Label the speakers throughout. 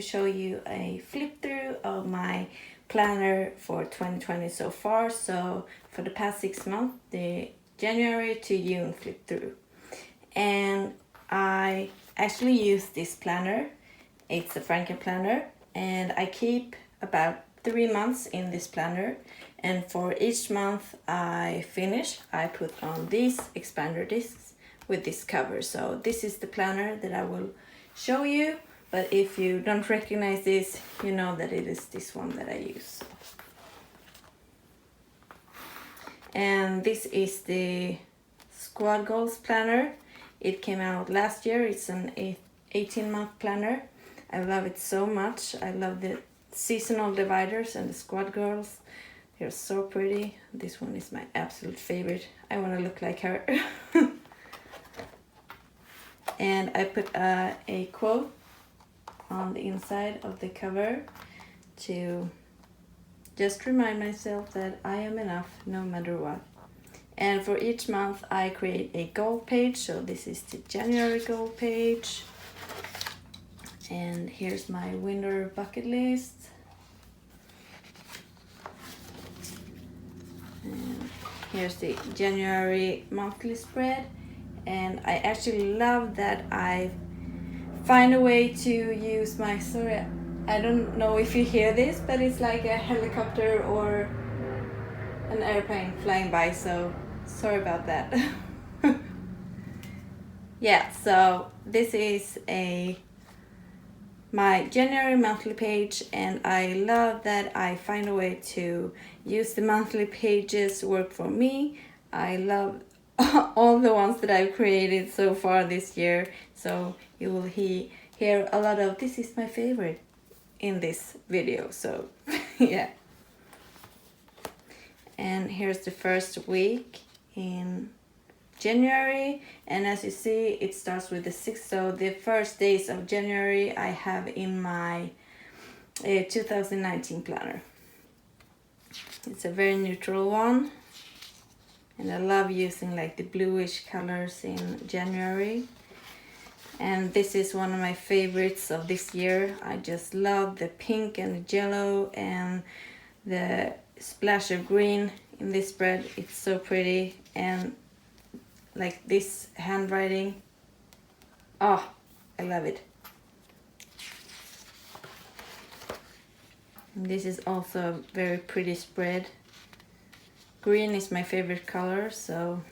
Speaker 1: to show you a flip through of my planner for 2020 so far. So for the past 6 months, the January to June flip through. And I actually use this planner. It's a Franken planner, and I keep about 3 months in this planner. And for each month I finish, I put on these expander discs with this cover. So this is the planner that I will show you, but if you don't recognize this, you know that it is this one that I use. And this is the Squad Goals planner. It came out last year. It's an 18-month planner. I love it so much. I love the seasonal dividers and the squad girls. They're so pretty. This one is my absolute favorite. I want to look like her. And I put a quote on the inside of the cover to just remind myself that I am enough no matter what. And for each month I create a goal page. So this is the January goal page. And here's my winter bucket list. And here's the January monthly spread. And I actually love that I find a way to use my, sorry, I don't know if you hear this, but it's like a helicopter or an airplane flying by, so sorry about that. Yeah, so this is my January monthly page, and I love that I find a way to use the monthly pages work for me. I love all the ones that I've created so far this year, so you will hear a lot of this is my favorite in this video. So yeah. And here's the first week in January, and as you see it starts with the 6th, so the first days of January I have in my 2019 planner. It's a very neutral one, and I love using like the bluish colors in January. And this is one of my favorites of this year. I just love the pink and the yellow and the splash of green in this spread. It's so pretty, and like this handwriting, oh, I love it. And this is also a very pretty spread. Green is my favorite color, so.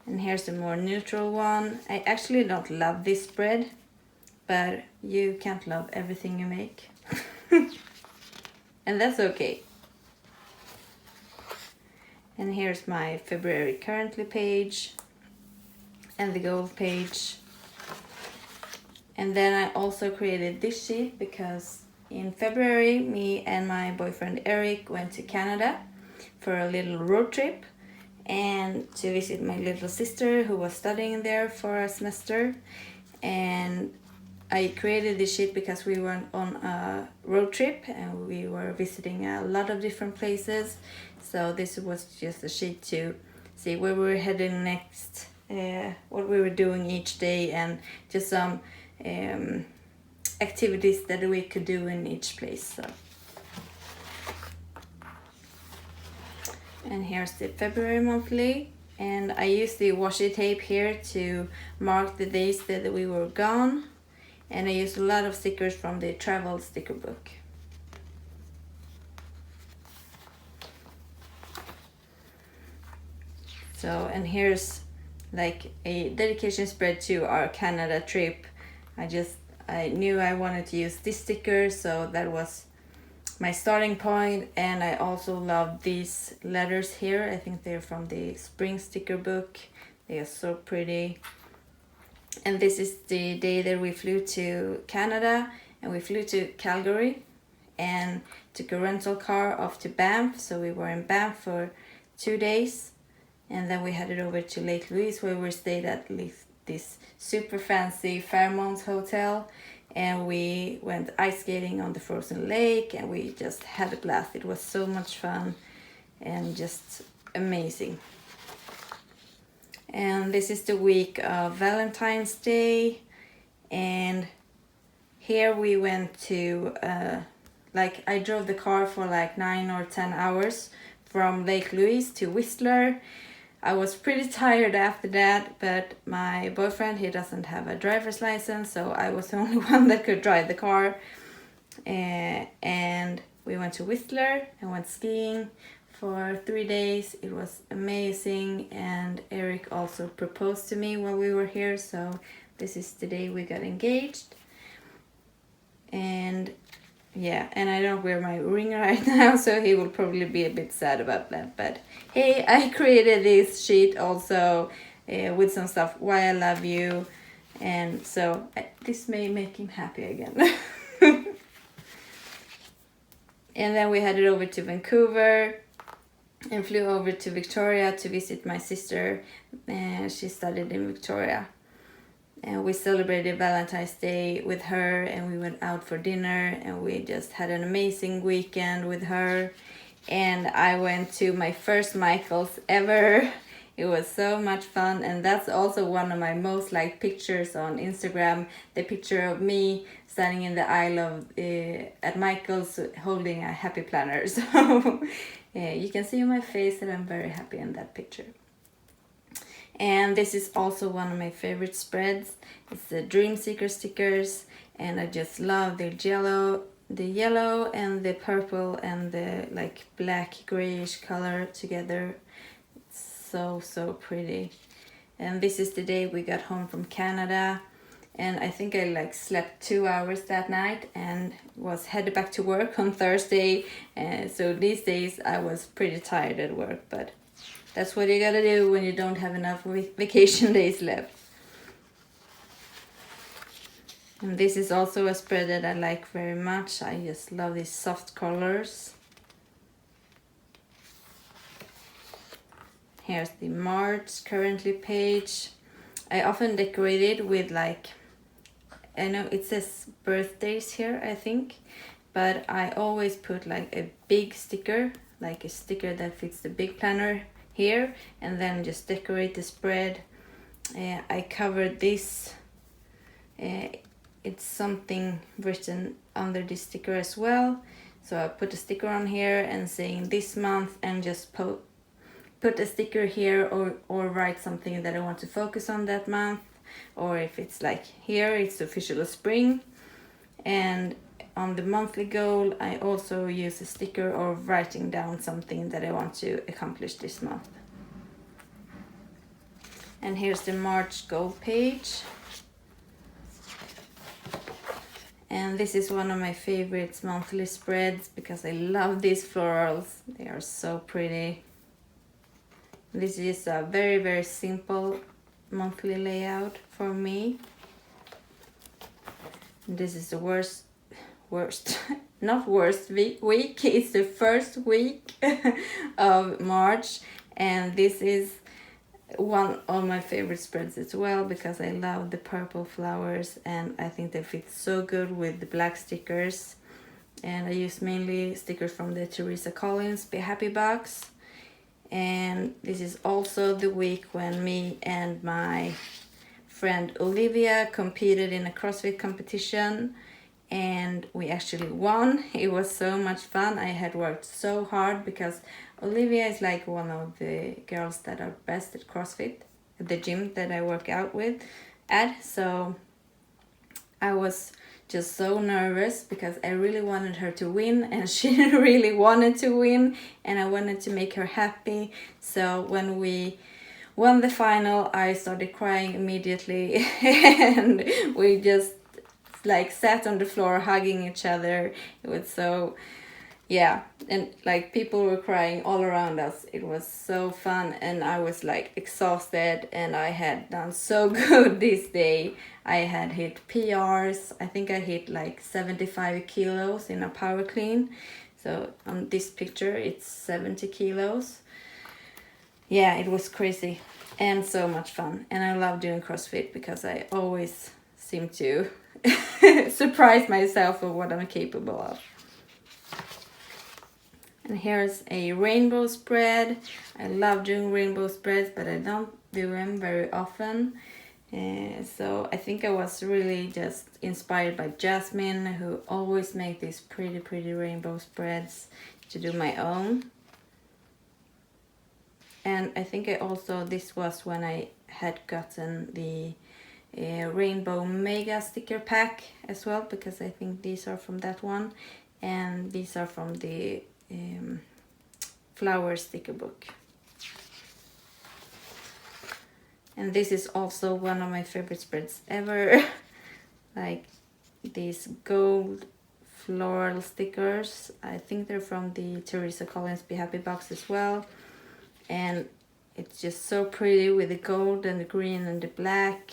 Speaker 1: And here's a more neutral one. I actually don't love this spread, but you can't love everything you make. And that's okay. And here's my February currently page and the goal page. And then I also created this sheet because in February me and my boyfriend Eric went to Canada for a little road trip and to visit my little sister who was studying there for a semester. And I created this sheet because we went on a road trip and we were visiting a lot of different places. So this was just a sheet to see where we were heading next, what we were doing each day, and just some activities that we could do in each place. So. And here's the February monthly, and I used the washi tape here to mark the days that we were gone, and I used a lot of stickers from the travel sticker book. So, and here's like a dedication spread to our Canada trip. I knew I wanted to use this sticker, so that was my starting point. And I also love these letters here. I think they're from the spring sticker book. They are so pretty. And this is the day that we flew to Canada, and we flew to Calgary and took a rental car off to Banff. So we were in Banff for 2 days. And then we headed over to Lake Louise, where we stayed at this super fancy Fairmont hotel. And we went ice skating on the frozen lake, and we just had a blast. It was so much fun and just amazing. And this is the week of Valentine's Day. And here we went to like I drove the car for like 9 or 10 hours from Lake Louise to Whistler. I was pretty tired after that, but my boyfriend, he doesn't have a driver's license, so I was the only one that could drive the car. And we went to Whistler and went skiing for 3 days. It was amazing, and Eric also proposed to me while we were here, so this is the day we got engaged. And yeah, and I don't wear my ring right now, so he will probably be a bit sad about that. But hey, I created this sheet also with some stuff, why I love you, and so this may make him happy again. And then we headed over to Vancouver and flew over to Victoria to visit my sister. She studied in Victoria. And we celebrated Valentine's Day with her, and we went out for dinner, and we just had an amazing weekend with her. And I went to my first Michael's ever. It was so much fun, and that's also one of my most liked pictures on Instagram, the picture of me standing in the aisle of at Michael's holding a happy planner. So you can see on my face that I'm very happy in that picture. And this is also one of my favorite spreads. It's the Dream Seeker stickers, and I just love the yellow and the purple and the like black grayish color together. It's so pretty. And this is the day we got home from Canada, and I think I like slept 2 hours that night and was headed back to work on Thursday. So these days I was pretty tired at work, but that's what you gotta do when you don't have enough vacation days left. And this is also a spread that I like very much. I just love these soft colors. Here's the March currently page. I often decorate it with like, I know it says birthdays here, I think, but I always put like a big sticker, like a sticker that fits the big planner here, and then just decorate the spread. I covered this. It's something written under this sticker as well. So I put a sticker on here and saying this month, and just put a sticker here, or write something that I want to focus on that month. Or if it's like here, it's official spring. And on the monthly goal, I also use a sticker or writing down something that I want to accomplish this month. And here's the March goal page. And this is one of my favorites monthly spreads because I love these florals. They are so pretty. This is a very simple monthly layout for me. This is the not worst week. It's the first week of March, and this is one of my favorite spreads as well because I love the purple flowers, and I think they fit so good with the black stickers. And I use mainly stickers from the Teresa Collins Be Happy box. And this is also the week when me and my friend Olivia competed in a CrossFit competition, and we actually won. It was so much fun. I had worked so hard because Olivia is like one of the girls that are best at CrossFit at the gym that I work out with at. So I was just so nervous because I really wanted her to win, and she really wanted to win, and I wanted to make her happy. So when we won the final, I started crying immediately and we just like sat on the floor hugging each other. It was so, yeah, and like people were crying all around us. It was so fun, and I was like exhausted, and I had done so good this day. I had hit PRs. I think I hit like 75 kilos in a power clean. So on this picture it's 70 kilos. Yeah, it was crazy and so much fun. And I love doing CrossFit because I always seem to surprise myself of what I'm capable of. And here's a rainbow spread. I love doing rainbow spreads, but I don't do them very often. So I think I was really just inspired by Jasmine, who always make these pretty rainbow spreads, to do my own. And I think this was when I had gotten the Rainbow Mega sticker pack as well, because I think these are from that one, and these are from the flower sticker book. And this is also one of my favorite spreads ever. Like these gold floral stickers. I think they're from the Teresa Collins Be Happy box as well. And it's just so pretty with the gold and the green and the black.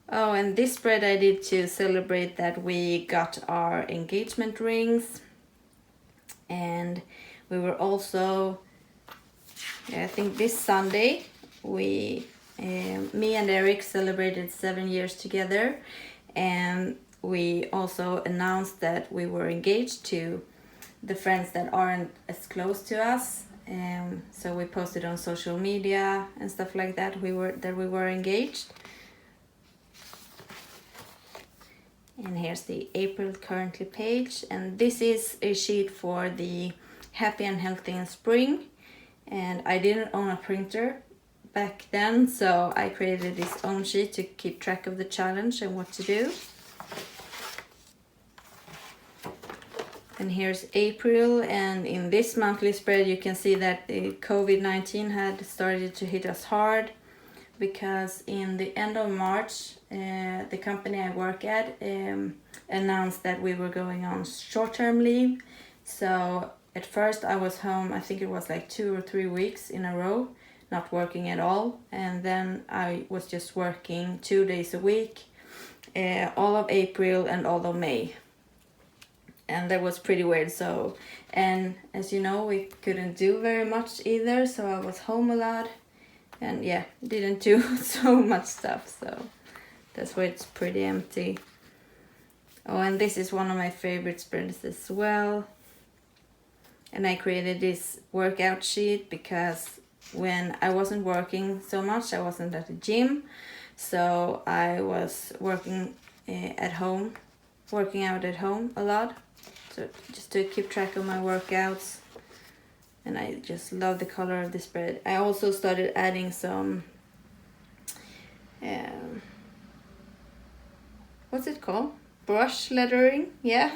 Speaker 1: Oh, and this spread I did to celebrate that we got our engagement rings. And we were also, I think this Sunday, me and Eric celebrated 7 years together, and we also announced that we were engaged to the friends that aren't as close to us. So we posted on social media and stuff like that. We were engaged. And here's the April currently page, and this is a sheet for the Happy and Healthy in Spring. And I didn't own a printer back then, so I created this own sheet to keep track of the challenge and what to do. And here's April, and in this monthly spread you can see that the COVID-19 had started to hit us hard, because in the end of March the company I work at announced that we were going on short-term leave. So at first I was home, I think it was like 2 or 3 weeks in a row, not working at all. And then I was just working 2 days a week, all of April and all of May. And that was pretty weird. So, and as you know, we couldn't do very much either, so I was home a lot. And yeah, didn't do so much stuff, so that's why it's pretty empty. Oh, and this is one of my favorite spreads as well. And I created this workout sheet because when I wasn't working so much, I wasn't at the gym. So I was working at home, working out at home a lot. So just to keep track of my workouts. And I just love the color of the spread. I also started adding some, what's it called? Brush lettering, yeah.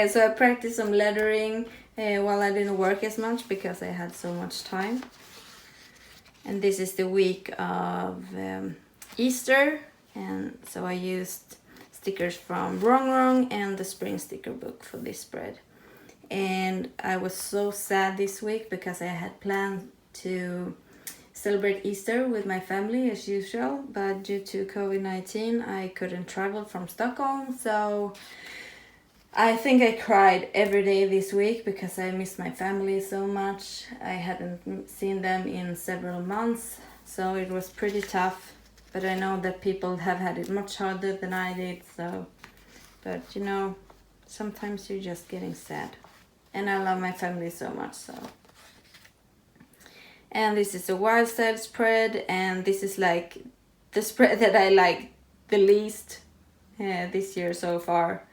Speaker 1: So I practiced some lettering while I didn't work as much because I had so much time. And this is the week of Easter, and so I used stickers from Wrong Wrong and the Spring Sticker Book for this spread. And I was so sad this week because I had planned to celebrate Easter with my family as usual, but due to COVID-19 I couldn't travel from Stockholm, so I think I cried every day this week because I missed my family so much. I hadn't seen them in several months, so it was pretty tough. But I know that people have had it much harder than I did, so, but you know, sometimes you're just getting sad. And I love my family so much, so. And this is a wild style spread, and this is like the spread that I like the least this year so far.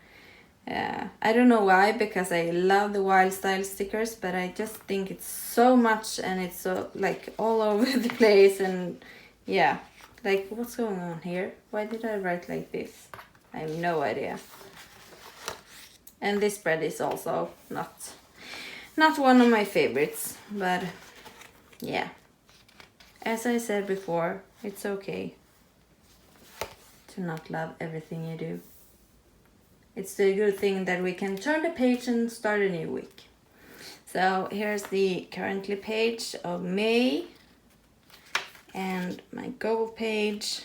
Speaker 1: I don't know why, because I love the wild style stickers, but I just think it's so much and it's so like all over the place, and yeah, like what's going on here? Why did I write like this? I have no idea. And this spread is also not one of my favorites, but yeah, as I said before, it's okay to not love everything you do. It's the good thing that we can turn the page and start a new week. So here's the currently page of May and my goal page.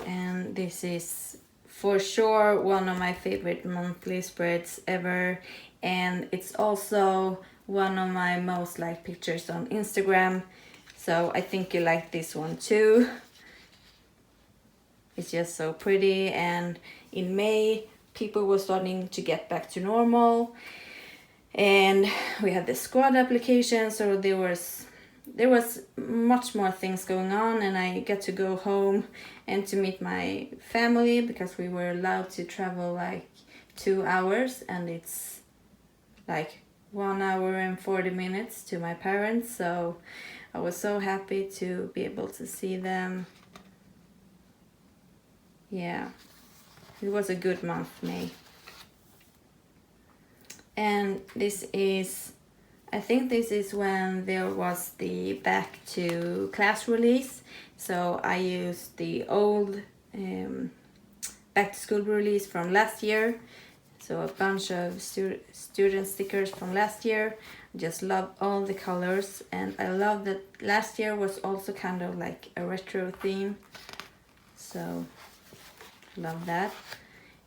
Speaker 1: And this is for sure one of my favorite monthly spreads ever, and it's also one of my most liked pictures on Instagram, so I think you like this one too. It's just so pretty, and in May people were starting to get back to normal, And we had the squad application, so there was much more things going on, and I got to go home and to meet my family because we were allowed to travel like 2 hours, and it's like 1 hour and 40 minutes to my parents. So I was so happy to be able to see them. Yeah, it was a good month, May. And I think this is when there was the back to class release. So I used the old back to school release from last year. So a bunch of student stickers from last year. I just love all the colors, and I love that last year was also kind of like a retro theme. So love that.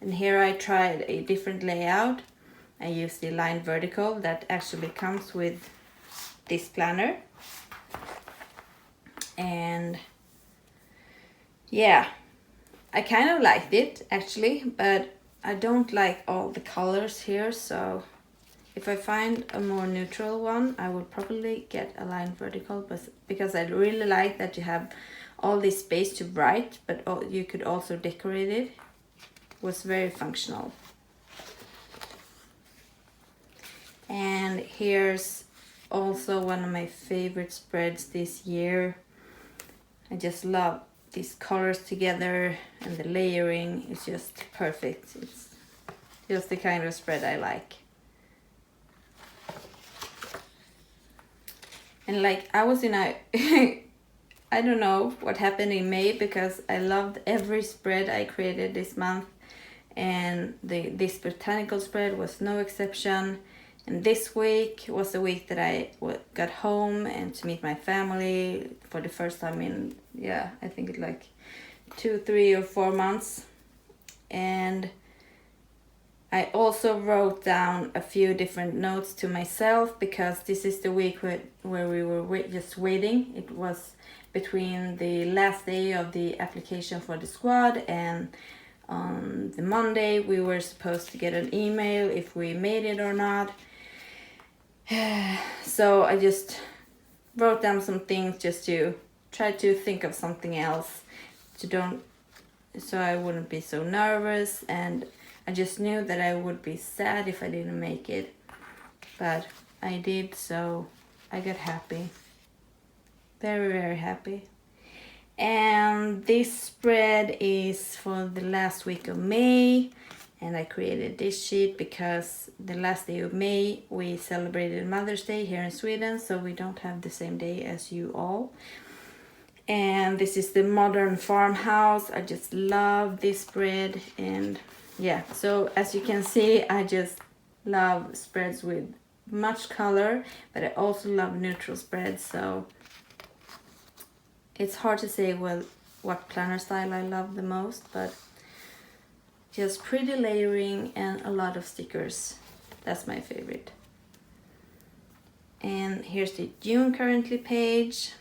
Speaker 1: And here I tried a different layout. I used the line vertical that actually comes with this planner. And yeah, I kind of liked it actually, but I don't like all the colors here. So if I find a more neutral one, I will probably get a line vertical, but because I really like that you have all this space to write, but you could also decorate it. It was very functional. And here's also one of my favorite spreads this year. I just love these colors together, and the layering is just perfect. It's just the kind of spread I like. And like I was in a I don't know what happened in May, because I loved every spread I created this month, and this botanical spread was no exception. And this week was the week that I got home and to meet my family for the first time in, I think it's like 2, 3 or 4 months. And I also wrote down a few different notes to myself, because this is the week where we were just waiting. It was between the last day of the application for the squad, and on the Monday we were supposed to get an email if we made it or not. So I just wrote down some things just to try to think of something else so I wouldn't be so nervous, and I just knew that I would be sad if I didn't make it, but I did, so I got happy. Very, very happy. And this spread is for the last week of May. And I created this sheet because the last day of May we celebrated Mother's Day here in Sweden, so we don't have the same day as you all. And this is the modern farmhouse. I just love this spread, and yeah, so as you can see, I just love spreads with much color, but I also love neutral spreads, so it's hard to say what planner style I love the most, but just pretty layering and a lot of stickers. That's my favorite. And here's the June currently page.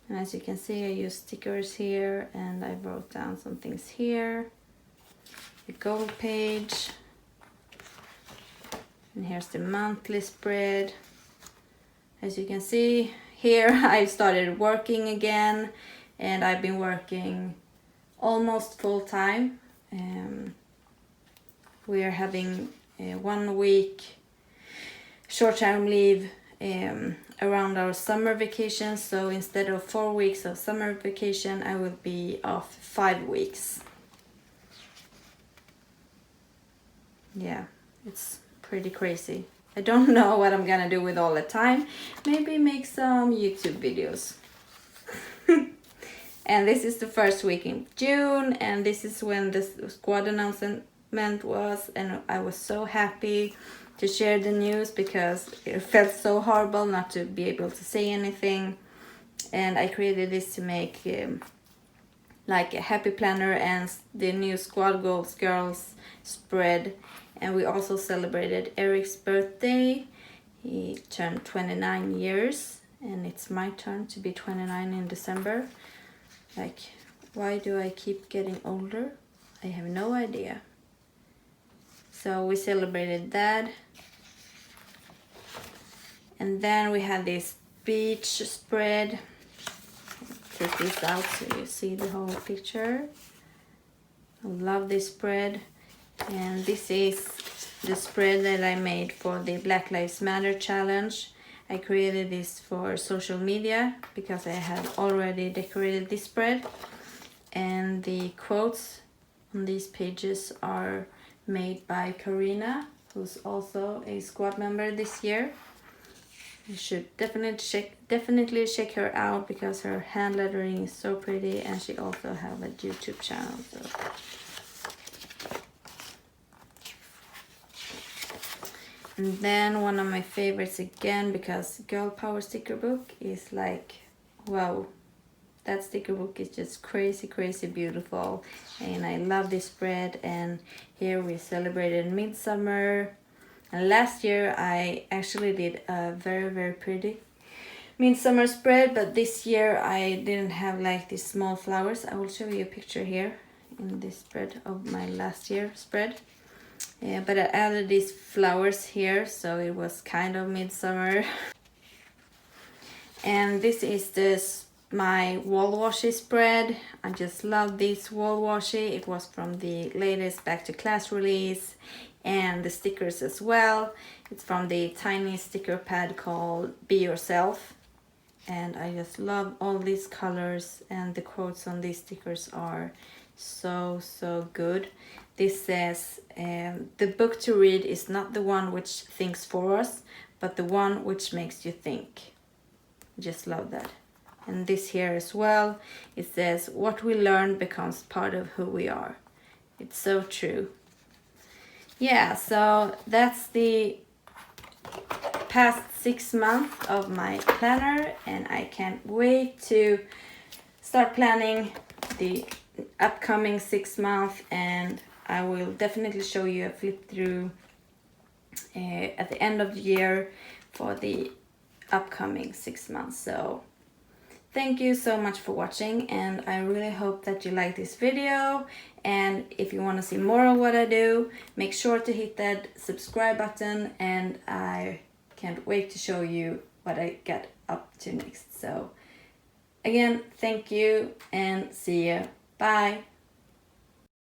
Speaker 1: And as you can see, I use stickers here, and I wrote down some things here. The gold page. And here's the monthly spread. As you can see, here I started working again, and I've been working almost full time. We are having 1 week short-term leave around our summer vacation, so instead of 4 weeks of summer vacation, I will be off 5 weeks. Yeah, it's pretty crazy. I don't know what I'm gonna do with all the time. Maybe make some YouTube videos. And this is the first week in June, and this is when the squad announcement was, and I was so happy to share the news because it felt so horrible not to be able to say anything. And I created this to make like a happy planner and the new Squad Goals Girls spread. And we also celebrated Eric's birthday. He turned 29 years, and it's my turn to be 29 in December. Like, why do I keep getting older? I have no idea. So we celebrated that. And then we had this beach spread. Take this out so you see the whole picture. I love this spread. And this is the spread that I made for the Black Lives Matter challenge. I created this for social media because I had already decorated this spread. And the quotes on these pages are made by Karina, who's also a squad member this year. You should definitely check her out because her hand lettering is so pretty, and she also have a YouTube channel. So. And then one of my favorites again, because Girl Power sticker book is like, wow, that sticker book is just crazy beautiful, and I love this spread. And here we celebrated Midsummer. And last year I actually did a very pretty Midsummer spread, but this year I didn't have like these small flowers. I will show you a picture here in this spread of my last year spread. Yeah, but I added these flowers here, so it was kind of midsummer. And this is my wall washi spread. I just love this wall washi. It was from the latest Back to Class release, and the stickers as well. It's from the tiny sticker pad called Be Yourself. And I just love all these colors, and the quotes on these stickers are so good. This says, the book to read is not the one which thinks for us, but the one which makes you think. Just love that. And this here as well, it says, what we learn becomes part of who we are. It's so true. Yeah, so that's the past 6 months of my planner, and I can't wait to start planning the upcoming 6 months, and I will definitely show you a flip through at the end of the year for the upcoming 6 months. So thank you so much for watching, and I really hope that you like this video. And if you want to see more of what I do, make sure to hit that subscribe button, and I can't wait to show you what I get up to next. So again, thank you and see you. Bye.